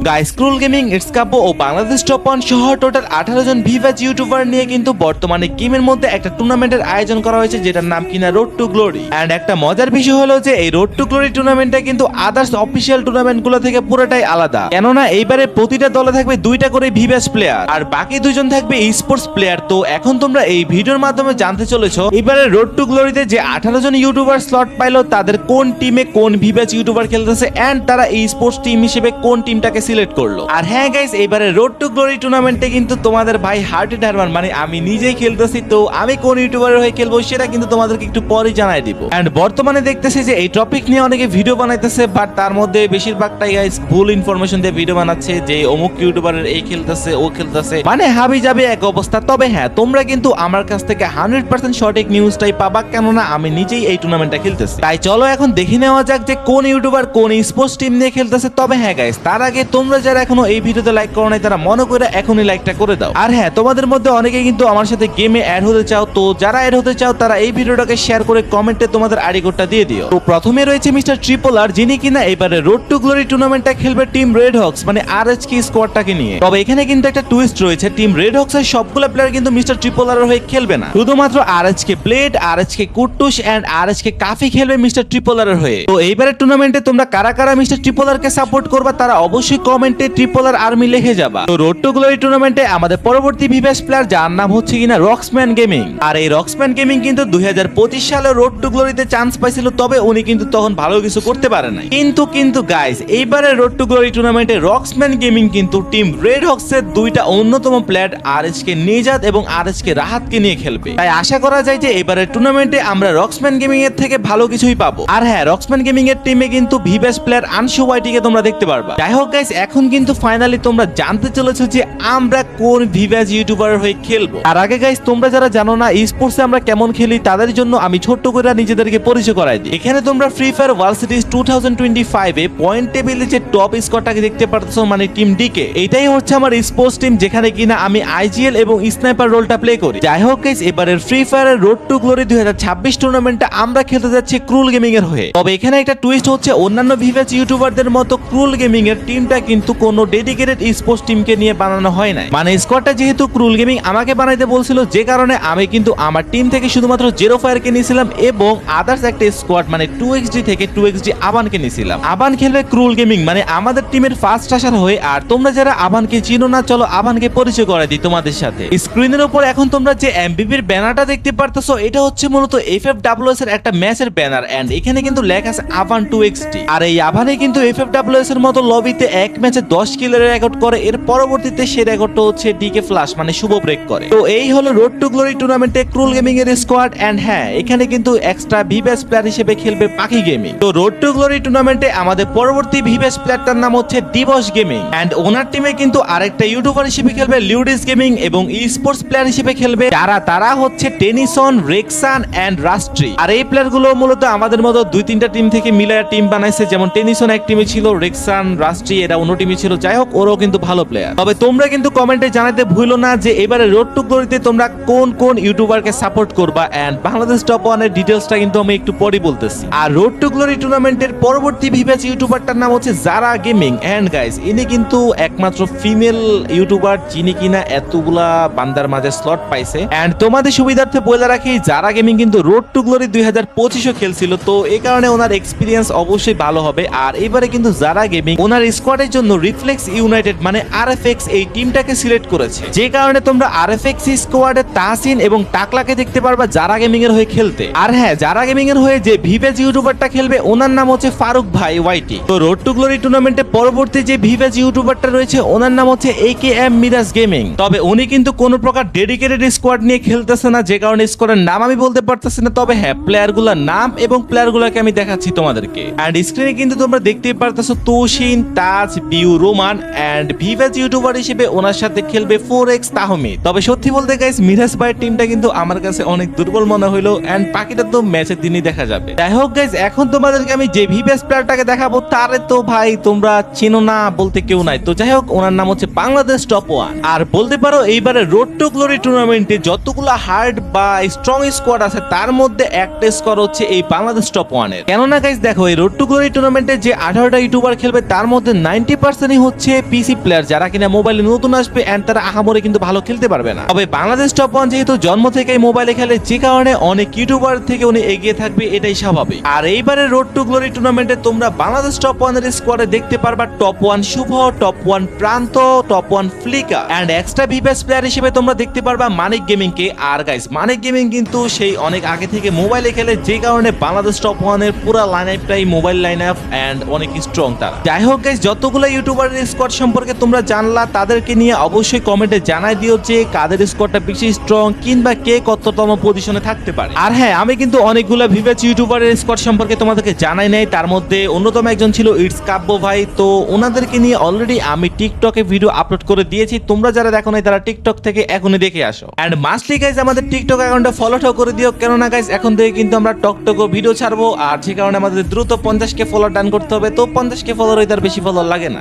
Guys cruel gaming, it's Kabya ও Bangladesh top 1 সহ total 18 জন ভিভাজ YouTuber নিয়ে কিন্তু বর্তমানে গেমের মধ্যে একটা টুর্নামেন্টের আয়োজন করা হয়েছে, যেটার নাম কিনা রোড টু গ্লোরি। এন্ড একটা মজার বিষয় হলো যে এই রোড টু গ্লোরি টুর্নামেন্টটা কিন্তু আদার্স অফিসিয়াল টুর্নামেন্ট গুলো থেকে পুরোটাই আলাদা, কেননা এইবারে প্রতিটা দলে থাকবে দুইটা করে ভিভাজ প্লেয়ার আর বাকি দুজন থাকবে স্পোর্টস প্লেয়ার। তো এখন তোমরা এই ভিডিওর মাধ্যমে জানতে চলেছো এবারে রোড টু গ্লোরিতে যে 18 জন ইউটিউবার স্লট পাইলো তাদের কোন টিমে কোন ভিভাজ ইউটিউবার খেলতেছে এন্ড তারা এই স্পোর্টস টিম হিসেবে কোন টিমটাকে সিলেক্ট করলো। আর হ্যাঁ গাইস, এবারে রোড টু গ্লোরি টুর্নামেন্টে কিন্তু তোমাদের ভাই হার্টেড হারমান মানে আমি নিজেই খেলতেছি, তো আমি কোন ইউটিউবারের হয়ে খেলবো সেটা কিন্তু তোমাদেরকে একটু পরে জানাই দিব। এন্ড বর্তমানে দেখতেছি যে এই টপিক নিয়ে অনেকে ভিডিও বানাইতেছে, বাট তার মধ্যে বেশিরভাগটাই গাইস ভুল ইনফরমেশন দিয়ে ভিডিও বানাচ্ছে যে অমুক ইউটিউবারের এই খেলতেছে ও খেলতেছে, মানে হাবি যাবে এক অবস্থা। তবে হ্যাঁ, তোমরা কিন্তু আমার কাছ থেকে 100% সঠিক নিউজটাই পাবা, কেননা আমি নিজেই এই টুর্নামেন্টটা খেলতেছি। তাই চলো এখন দেখে নেওয়া যাক যে কোন ইউটিউবার কোন স্পোর্টস টিম নিয়ে খেলতেছে। তবে হ্যাঁ গাইস, তার আগে তোমরা যারা এখনো এই ভিডিওতে লাইক করো নাই তারা মনে করে এখনই লাইকটা করে দাও। আর হ্যাঁ, তোমাদের মধ্যে অনেকে কিন্তু আমার সাথে গেমে অ্যাড হতে চাও, তো যারা অ্যাড হতে চাও তারা এই ভিডিওটাকে শেয়ার করে কমেন্টে তোমাদের আইডি কোডটা দিয়ে দিও। তো প্রথমে রয়েছে মিস্টার ট্রিপল আর, যিনি কিনা এবারে রোড টু গ্লোরি টুর্নামেন্টটা খেলবে টিম রেড হক্স মানে আরএচকে স্কোয়াডটাকে নিয়ে। তবে এখানে কিন্তু একটা টুইস্ট রয়েছে, টিম রেড হক্স এর সবগুলো প্লেয়ার কিন্তু মিস্টার ট্রিপল আর হয়ে খেলবে না, শুধুমাত্র আরএচকে ব্লেড, আরএচকে কুট্টুস এন্ড আরএচকে কাফি খেলবে মিস্টার ট্রিপল আর হয়ে। তো এইবারের টুর্নামেন্টে তোমরা কারা কারা মিস্টার ট্রিপল আর কে সাপোর্ট করবা তারা অবশ্যই কমেন্টে ট্রিপল আর আর্মি লিখে যাবা। তো রোড টু গ্লোরি টুর্নামেন্টে আমাদের পরবর্তী ভিভাস প্লেয়ার যার নাম হচ্ছে কিনা রক্সম্যান গেমিং। আর এই রক্সম্যান গেমিং কিন্তু 2025 সালে রোড টু গ্লোরিতে চান্স পাইছিল, তবে উনি কিন্তু তখন ভালো কিছু করতে পারে নাই। কিন্তু গাইস, এইবারে রোড টু গ্লোরি টুর্নামেন্টে রক্সম্যান গেমিং কিন্তু টিম রেড হক্স এর দুইটা অন্যতম প্লেয়ার আরএচকে নিজাত এবং আরএচকে রাহাতকে নিয়ে খেলবে। তাই আশা করা যায় যে এবারে টুর্নামেন্টে আমরা রক্সম্যান গেমিং এর থেকে ভালো কিছুই পাবো। আর হ্যাঁ, রক্সম্যান গেমিং এর টিমে কিন্তু ভিভাস প্লেয়ার আনশু ওয়াইটি কে তোমরা দেখতে পারবা। যাই হোক গাইস, এখন কিন্তু ফাইনালি তোমরা জানতে চলেছো যে আমরা কোন ভিভাস ইউটিউবার হয়ে খেলবো। আর আগে গাইস, তোমরা যারা জানো না স্পোর্টসে আমরা কেমন খেলি তাদের জন্য আমি ছোট্ট করে নিজেদেরকে পরিচয় করাই দিই। এখানে তোমরা ফ্রি ফায়ার ওয়ার্ল্ড সিরিজ 2025 এ পয়েন্ট টেবিলে যে টপ স্কোরটাকে দেখতে পারতেছো মানে টিম ডিকে, এটাই হচ্ছে আমার স্পোর্টস টিম, যেখানে কিনা আমি আইজিএল এবং স্নাইপার রোলটা প্লে করি। যাই হোক গাইস, এবারের ফ্রি ফায়ারের রোড টু গ্লোরি 2026 টুর্নামেন্টটা আমরা খেলতে যাচ্ছি ক্রুল গেমিং এর হয়ে। তবে এখানে একটা টুইস্ট হচ্ছে, অন্যান্য ভিভাস ইউটিউবারদের মতো ক্রুল গেমিং এর টিমটা কিন্তু কোনো ডেডিকেটেড স্পোর্টস টিমকে নিয়ে বানানো হয় নাই। মানে স্কোয়াডটা যেহেতু ক্রুল গেমিং আমাকে বানাইতে বলছিল, যে কারণে আমি কিন্তু আমার টিম থেকে শুধুমাত্র জেরো ফায়ারকে নিয়েছিলাম এবং আদার্স একটা স্কোয়াড মানে 2xd থেকে 2xd আবানকে নিয়েছিলাম। আবান খেলবে ক্রুল গেমিং মানে আমাদের টিমের ফার্স্ট আসার হয়ে। আর তোমরা যারা আবানকে চিনো না, চলো আবানকে পরিচয় করে দিই তোমাদের সাথে। স্ক্রিনের উপর এখন তোমরা যে এমবিপির ব্যানারটা দেখতে পারতেছো, এটা হচ্ছে মূলত এফএফডব্লিউএস এর একটা ম্যাচের ব্যানার এন্ড এখানে কিন্তু লেখা আছে আবান 2xd। আর এই আবানে কিন্তু এফএফডব্লিউএস এর মতো লবিতে এক ম্যাচে 10 কিলের রেকর্ড করে, এর পরবর্তীতে সেই রেকর্ডটা হচ্ছে ডিকে ফ্লাশ মানে শুভ ব্রেক করে। তো এই হলো রোড টু গ্লোরি টুর্নামেন্টে ক্রুল গেমিং এর স্কোয়াড এন্ড হ্যাঁ, এখানে কিন্তু এক্সট্রা ভিভাস প্লেয়ার হিসেবে খেলবে পাখি গেমিং। তো রোড টু গ্লোরি টুর্নামেন্টে আমাদের পরবর্তী ভিভাস প্লেয়ারটার নাম হচ্ছে দিবস গেমিং এন্ড ওনার টিমে কিন্তু আরেকটা ইউটিউবার হিসেবে খেলবে লিউডিস গেমিং এবং ই স্পোর্টস প্লেয়ার হিসেবে খেলবে তারা হচ্ছে টেনিসন, রেক্সান এন্ড রাস্ট্রি। আর এই প্লেয়ার গুলো মূলত আমাদের মতো 2-3টা টিম থেকে মিলায়া টিম বানাইছে, যেমন টেনিসন এক টিমে ছিল, রেক্সান, রাস্ট্রি এরা অন্য টিমে ছিল। যাই হোক, ওরাও কিন্তু ভালো প্লেয়ার। তবে তোমরা কিন্তু কমেন্টে জানাতে ভুলো না যে এবারে রোড টু গ্লোরিতে তোমরা কোন কোন ইউটিউবারকে সাপোর্ট করবা এন্ড বাংলাদেশ টপ 1 এর ডিটেইলসটা কিন্তু আমি একটু পরে বলতেছি। আর রোড টু গ্লোরি টুর্নামেন্টের পরবর্তী ভিভাস ইউটিউবারটার নাম হচ্ছে জারা গেমিং এন্ড গাইস, ইনি কিন্তু একমাত্র ফিমেল ইউটিউবার যিনি কিনা এতগুলা বান্দার মাঝে স্লট পাইছে। এন্ড তোমাদের সুবিধার্থে বলে রাখি, জারা গেমিং কিন্তু রোড টু গ্লোরি 2025 খেলছিল, তো এই কারণে ওনার এক্সপিরিয়েন্স অবশ্যই ভালো হবে। আর এবারে কিন্তু জারা গেমিং ওনার স্কোয়াডের জন্য রিফ্লেক্স ইউনাইটেড মানে আরএফএক্স এই টিমটাকে সিলেক্ট করেছে, যে কারণে তোমরা আরএফএক্স স্কোয়াডে তাহসিন এবং টাকলাকে দেখতে পারবা জারা গেমিং এর হয়ে খেলতে। আর হ্যাঁ, জারা গেমিং এর হয়ে যে ভিভাস ইউটিউবারটা খেলবে ওনার নাম হচ্ছে ফারুক ভাই ওয়াইটি। তো রোড টু গ্লোরি টুর্নামেন্টে পরবর্তী যে ভিভাস ইউটিউবারটা রয়েছে ওনার নাম হচ্ছে একেএম মিরাজ গেমিং। তবে উনি কিন্তু কোনো প্রকার ডেডিকেটেড স্কোয়াড নিয়ে খেলতেছে না, যে কারণে স্কোয়াডের নাম আমি বলতে পারতেছি না। তবে হ্যাঁ, প্লেয়ারগুলোর নাম এবং প্লেয়ারগুলোকে আমি দেখাচ্ছি তোমাদেরকে। এন্ড স্ক্রিনে কিন্তু তোমরা দেখতেই পারতেছো তোশিন, তাজ, বিউ, রোমান এন্ড ভিভাস ইউটিউবার হিসেবে ওনার সাথে খেলবে 4x তাহমিদ। তবে সত্যি বলতে গাইস, মিরাজ ভাইয়ের টিমটা কিন্তু আমার কাছে অনেক দুর্বল মনে হইলো এন্ড বাকিটা তো ম্যাচের দিনই দেখা যাবে। যাই হোক গাইস, এখন তোমাদেরকে আমি যে ভিভাস প্লেয়ারটাকে দেখাবো তারে তো ভাই তোমরা চিনো না বলতে কেউ নাই। তো যাই হোক, ওনার নাম হচ্ছে বাংলাদেশ টপ 1। আর বলতে পারো এইবারে রোড টু গ্লোরি টুর্নামেন্টে যতগুলো হার্ড বা স্ট্রং স্কোয়াড আছে তার মধ্যে একটা স্কোয়াড হচ্ছে এই বাংলাদেশ টপ 1 এর। কেননা গাইস দেখো, এই রোড টু গ্লোরি টুর্নামেন্টে যে 18টা ইউটিউবার খেলবে তার মধ্যে 90%ই হচ্ছে পিসি প্লেয়ার, যারা কিনা মোবাইলে নতুন আসবে এন্ড তারা আহামরি কিন্তু ভালো খেলতে পারবে না। তবে বাংলাদেশ টপ 1 যেহেতু জন্ম থেকেই মোবাইলে খেলে, যে কারণে অনেক ইউটিউবার থেকে উনি এগিয়ে থাকবে, এটাই স্বাভাবিক। আর এইবারে রোড টু গ্লোরি টুর্নামেন্টে তোমরা বাংলাদেশ টপ 1 এর স্কোয়াডে দেখতে পারবা টপ 1 শুভ, টপ 1 প্রান্ত, টপ 1 ফ্লিকা এন্ড এক্সট্রা ভিপিএস প্লেয়ার হিসেবে তোমরা দেখতে পারবা মানিক গেমিং কে। আর গাইস, মানিক গেমিং কিন্তু সেই অনেক আগে থেকে মোবাইলে খেলে, যে কারণে বাংলাদেশ টপ 1 এর পুরো লাইন আপটাই মোবাইল লাইন আপ এন্ড অনেক স্ট্রং তারা। যাই হোক গাইস, যতগুলো ইউটিউবারের স্কোয়াড সম্পর্কে তোমরা জানলা, তাদেরকে নিয়ে অবশ্যই কমেন্টে জানাই দিও যে কাদের স্কোয়াডটা বেশি স্ট্রং কিংবা কে কততম পজিশনে থাকতে পারে। আর হ্যাঁ, আমি কিন্তু অনেকগুলো ভিভেচ ইউটিউবারের স্কোয়াড সম্পর্কে তোমাদেরকে জানাই নাই, তার মধ্যে অন্যতম একজন ছিল ইটস কাব্য ভাই। তো ওনাদেরকে নিয়ে অলরেডি আমি টিকটকে ভিডিও আপলোড করে দিয়েছি, তোমরা যারা দেখো নাই তারা টিকটক থেকে এখনই দেখে আসো। এন্ড মাস্টলি গাইজ আমাদের টিকটক অ্যাকাউন্টে ফলোটাও করে দিও, কেননা গাইজ এখন থেকে কিন্তু আমরা টকটকও ভিডিও ছাড়বো, আর যে কারণে আমাদের দ্রুত 50K ফলোয়ার ডান করতে হবে। তো 50K ফলোয়ার হইতে আর বেশি ফলোয়ার লাগে না।